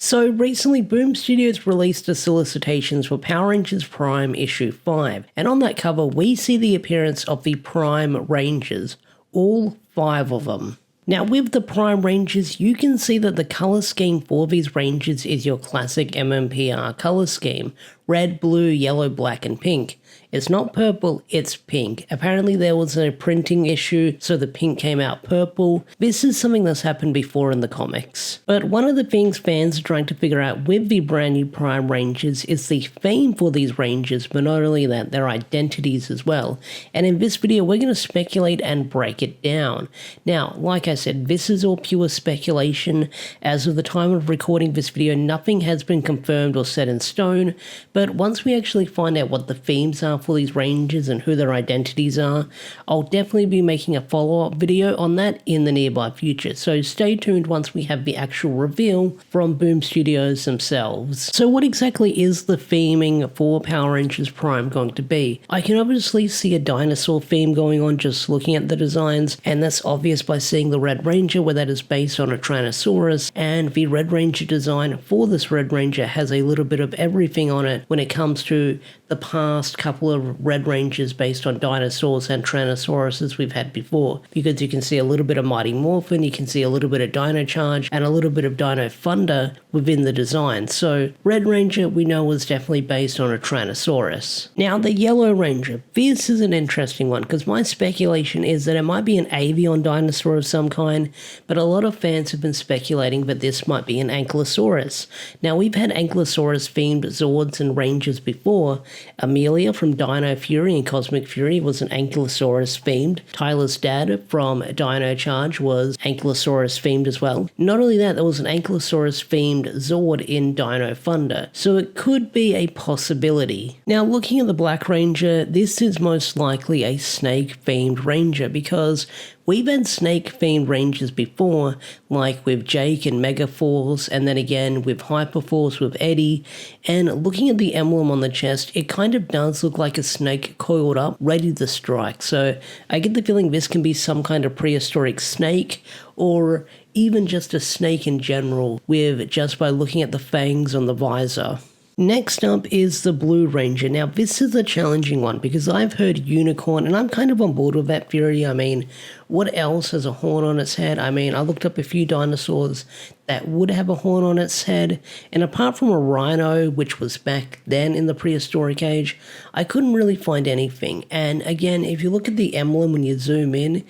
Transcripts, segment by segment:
So recently, Boom Studios released the solicitations for Power Rangers Prime Issue 5, and on that cover we see the appearance of the Prime Rangers, all 5 of them. Now with the Prime Rangers, you can see that the colour scheme for these Rangers is your classic MMPR colour scheme, red, blue, yellow, black and pink. It's not purple, it's pink. Apparently there was a printing issue, so the pink came out purple. This is something that's happened before in the comics. But one of the things fans are trying to figure out with the brand new Prime Rangers is the theme for these Rangers, but not only that, their identities as well. And in this video, we're going to speculate and break it down. Now, like I said, this is all pure speculation. As of the time of recording this video, nothing has been confirmed or set in stone, but once we actually find out what the themes are for these Rangers and who their identities are, I'll definitely be making a follow-up video on that in the nearby future, so stay tuned once we have the actual reveal from Boom Studios themselves. So what exactly is the theming for Power Rangers Prime going to be? I can obviously see a dinosaur theme going on just looking at the designs, and that's obvious by seeing the Red Ranger where that is based on a Tyrannosaurus, and the Red Ranger design for this Red Ranger has a little bit of everything on it when it comes to the past couple of Red Rangers based on dinosaurs and Tyrannosauruses we've had before, because you can see a little bit of Mighty Morphin, you can see a little bit of Dino Charge, and a little bit of Dino Thunder within the design. So Red Ranger we know was definitely based on a Tyrannosaurus. Now the Yellow Ranger, this is an interesting one because my speculation is that it might be an avian dinosaur of some kind, but a lot of fans have been speculating that this might be an Ankylosaurus. Now we've had Ankylosaurus themed Zords and Rangers before. Amelia from Dino Fury and Cosmic Fury was an Ankylosaurus themed. Tyler's dad from Dino Charge was Ankylosaurus themed as well. Not only that, there was an Ankylosaurus themed Zord in Dino Thunder, so it could be a possibility. Now looking at the Black Ranger, this is most likely a snake themed Ranger because we've had snake-themed Rangers before, like with Jake and Megaforce, and then again with Hyperforce with Eddie, and looking at the emblem on the chest, it kind of does look like a snake coiled up, ready to strike, so I get the feeling this can be some kind of prehistoric snake, or even just a snake in general, with just by looking at the fangs on the visor. Next up is the Blue Ranger. Now this is a challenging one because I've heard unicorn and I'm kind of on board with that theory. I mean, what else has a horn on its head? I mean, I looked up a few dinosaurs that would have a horn on its head, and apart from a rhino, which was back then in the prehistoric age, I couldn't really find anything. And again, if you look at the emblem when you zoom in,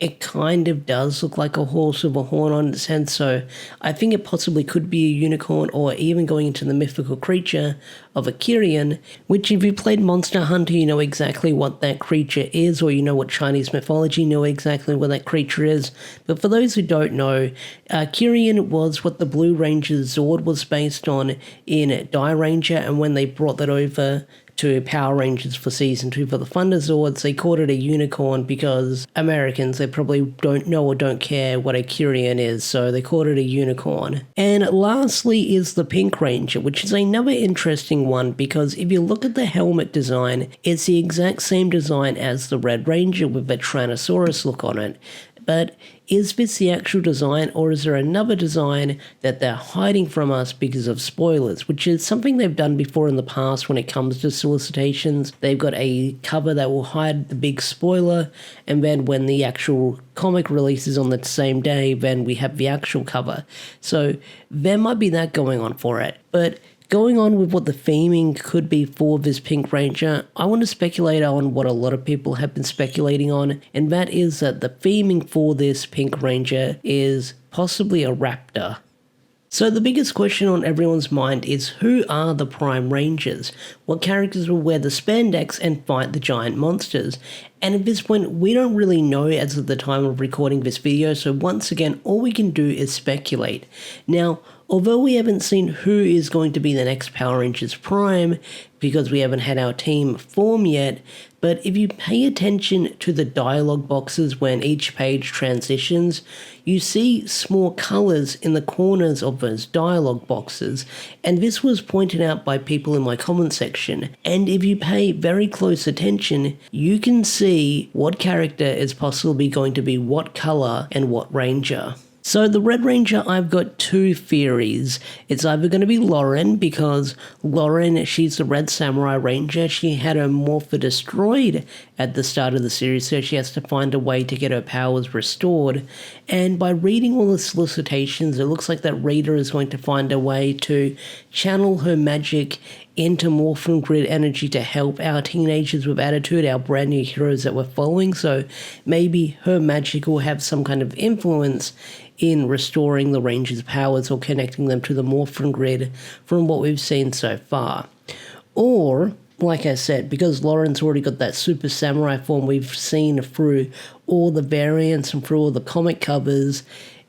it kind of does look like a horse with a horn on its head, so I think it possibly could be a unicorn, or even going into the mythical creature of a Kyrian, which if you played Monster Hunter you know exactly what that creature is, or you know what Chinese mythology know exactly what that creature is. But for those who don't know, Kyrian was what the Blue Ranger's Zord was based on in Die Ranger, and when they brought that over to Power Rangers for Season 2 for the Thunder Zords, they called it a unicorn because Americans, they probably don't know or don't care what a Kyrian is, so they called it a unicorn. And lastly is the Pink Ranger, which is another interesting one because if you look at the helmet design, it's the exact same design as the Red Ranger with the Tyrannosaurus look on it. But is this the actual design, or is there another design that they're hiding from us because of spoilers, which is something they've done before in the past when it comes to solicitations. They've got a cover that will hide the big spoiler, and then when the actual comic releases on the same day, then we have the actual cover. So there might be that going on for it. But going on with what the theming could be for this Pink Ranger, I want to speculate on what a lot of people have been speculating on, and that is that the theming for this Pink Ranger is possibly a raptor. So the biggest question on everyone's mind is, who are the Prime Rangers? What characters will wear the spandex and fight the giant monsters? And at this point, we don't really know as of the time of recording this video, so once again, all we can do is speculate. Now, although we haven't seen who is going to be the next Power Rangers Prime, because we haven't had our team form yet, but if you pay attention to the dialogue boxes when each page transitions, you see small colors in the corners of those dialogue boxes, and this was pointed out by people in my comment section, and if you pay very close attention, you can see what character is possibly going to be what color and what ranger. So the Red Ranger, I've got two theories. It's either going to be Lauren, because Lauren, she's the Red Samurai Ranger. She had her morpher destroyed at the start of the series, so she has to find a way to get her powers restored. And by reading all the solicitations, it looks like that Rita is going to find a way to channel her magic into Morphin Grid energy to help our teenagers with attitude, our brand new heroes that we're following. So maybe her magic will have some kind of influence in restoring the Rangers' powers or connecting them to the Morphin Grid from what we've seen so far. Or, like I said, because Lauren's already got that Super Samurai form we've seen through all the variants and through all the comic covers,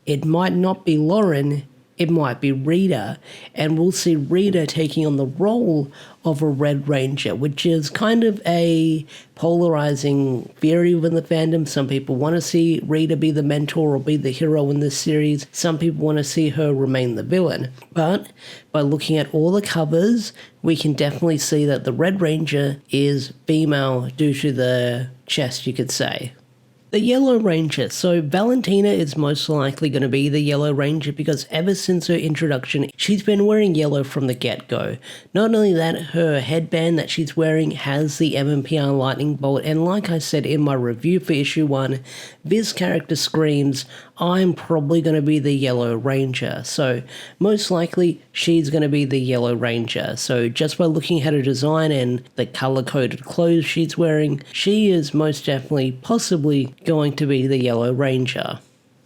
it might not be Lauren, it might be Rita, and we'll see Rita taking on the role of a Red Ranger, which is kind of a polarizing theory within the fandom. Some people want to see Rita be the mentor or be the hero in this series. Some people want to see her remain the villain. But by looking at all the covers, we can definitely see that the Red Ranger is female due to the chest, you could say. The Yellow Ranger. So Valentina is most likely going to be the Yellow Ranger because ever since her introduction, she's been wearing yellow from the get-go. Not only that, her headband that she's wearing has the MMPR lightning bolt, and like I said in my review for issue 1, this character screams, I'm probably going to be the Yellow Ranger. So most likely she's going to be the Yellow Ranger. So just by looking at her design and the color-coded clothes she's wearing, she is most definitely possibly going to be the Yellow Ranger.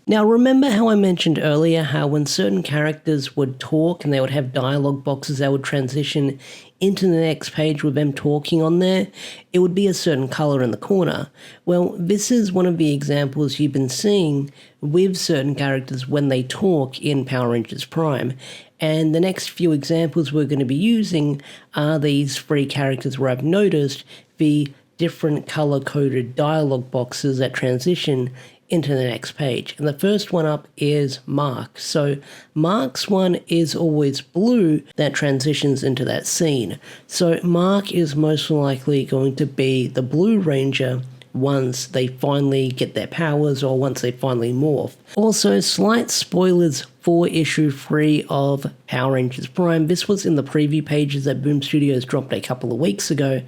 Now remember how I mentioned earlier how when certain characters would talk and they would have dialogue boxes that would transition into the next page with them talking on there, it would be a certain color in the corner. Well, this is one of the examples you've been seeing with certain characters when they talk in Power Rangers Prime. And the next few examples we're going to be using are these three characters where I've noticed the different color-coded dialogue boxes that transition into the next page. And the first one up is Mark. So Mark's one is always blue that transitions into that scene. So Mark is most likely going to be the Blue Ranger once they finally get their powers or once they finally morph. Also, slight spoilers for issue 3 of Power Rangers Prime. This was in the preview pages that Boom Studios dropped a couple of weeks ago,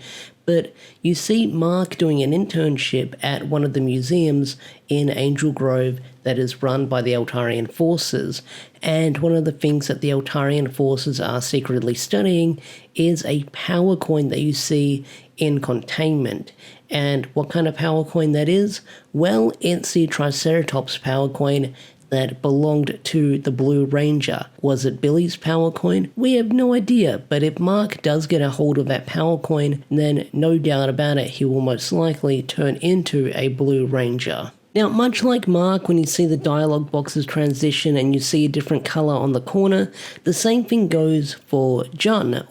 but you see Mark doing an internship at one of the museums in Angel Grove that is run by the Eltarian forces, and one of the things that the Eltarian forces are secretly studying is a power coin that you see in Containment. And what kind of power coin that is? Well, it's the Triceratops power coin that belonged to the Blue Ranger. Was it Billy's power coin? We have no idea, but if Mark does get a hold of that power coin, then no doubt about it, he will most likely turn into a Blue Ranger. Now, much like Mark, when you see the dialogue boxes transition and you see a different color on the corner, the same thing goes for Jun,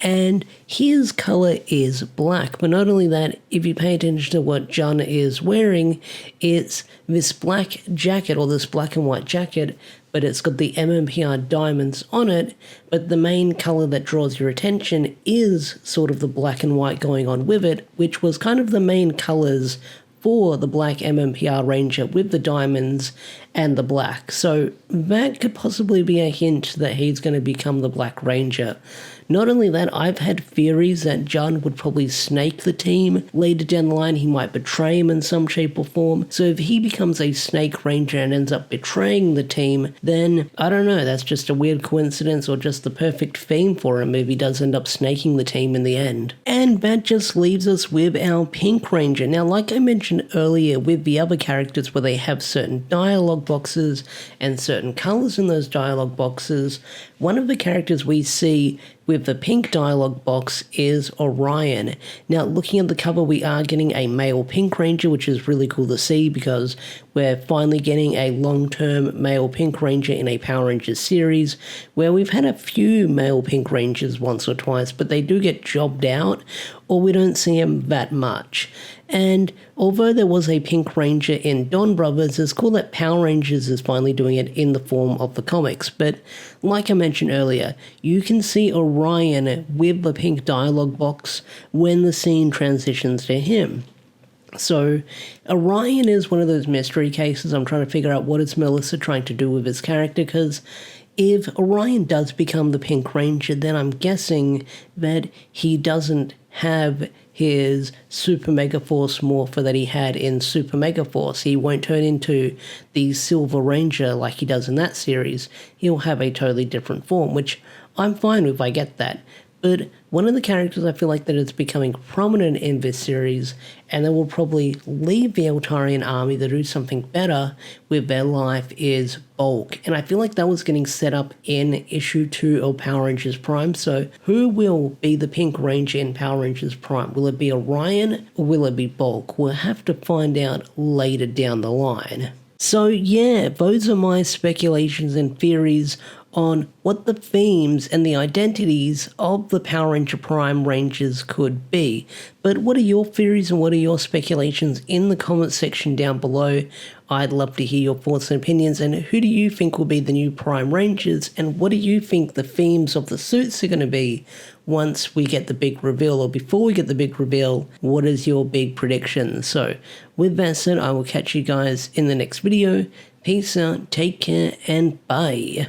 and his color is black. But not only that, if you pay attention to what Jun is wearing, it's this black jacket, or this black and white jacket, but it's got the MMPR diamonds on it, but the main color that draws your attention is sort of the black and white going on with it, which was kind of the main colors for the black MMPR Ranger with the diamonds and the black. So that could possibly be a hint that he's going to become the Black Ranger. Not only that, I've had theories that Jun would probably snake the team. Later down the line, he might betray him in some shape or form. So if he becomes a Snake Ranger and ends up betraying the team, then, I don't know, that's just a weird coincidence or just the perfect theme for him if he does end up snaking the team in the end. And that just leaves us with our Pink Ranger. Now, like I mentioned earlier with the other characters where they have certain dialogue boxes and certain colors in those dialogue boxes, one of the characters we see with the pink dialogue box is Orion. Now, looking at the cover, we are getting a male Pink Ranger, which is really cool to see because we're finally getting a long-term male Pink Ranger in a Power Rangers series, where we've had a few male Pink Rangers once or twice, but they do get jobbed out, or we don't see them that much. And although there was a Pink Ranger in Dawn Brothers, it's cool that Power Rangers is finally doing it in the form of the comics. But like I mentioned earlier, you can see Orion with the pink dialogue box when the scene transitions to him. So Orion is one of those mystery cases. I'm trying to figure out what is Melissa trying to do with his character, because if Orion does become the Pink Ranger, then I'm guessing that he doesn't have his Super Mega Force morpher that he had in Super Mega Force. He won't turn into the Silver Ranger like he does in that series. He'll have a totally different form, which I'm fine with, I get that. But one of the characters I feel like that is becoming prominent in this series, and that will probably leave the Eltarian army to do something better with their life, is Bulk. And I feel like that was getting set up in issue 2 of Power Rangers Prime. So who will be the Pink Ranger in Power Rangers Prime? Will it be Orion or will it be Bulk? We'll have to find out later down the line. So yeah, those are my speculations and theories on what the themes and the identities of the Power Ranger Prime Rangers could be. But what are your theories and what are your speculations in the comment section down below? I'd love to hear your thoughts and opinions, and who do you think will be the new Prime Rangers, and what do you think the themes of the suits are going to be once we get the big reveal, or before we get the big reveal, what is your big prediction? So with that said, I will catch you guys in the next video. Peace out, take care, and bye.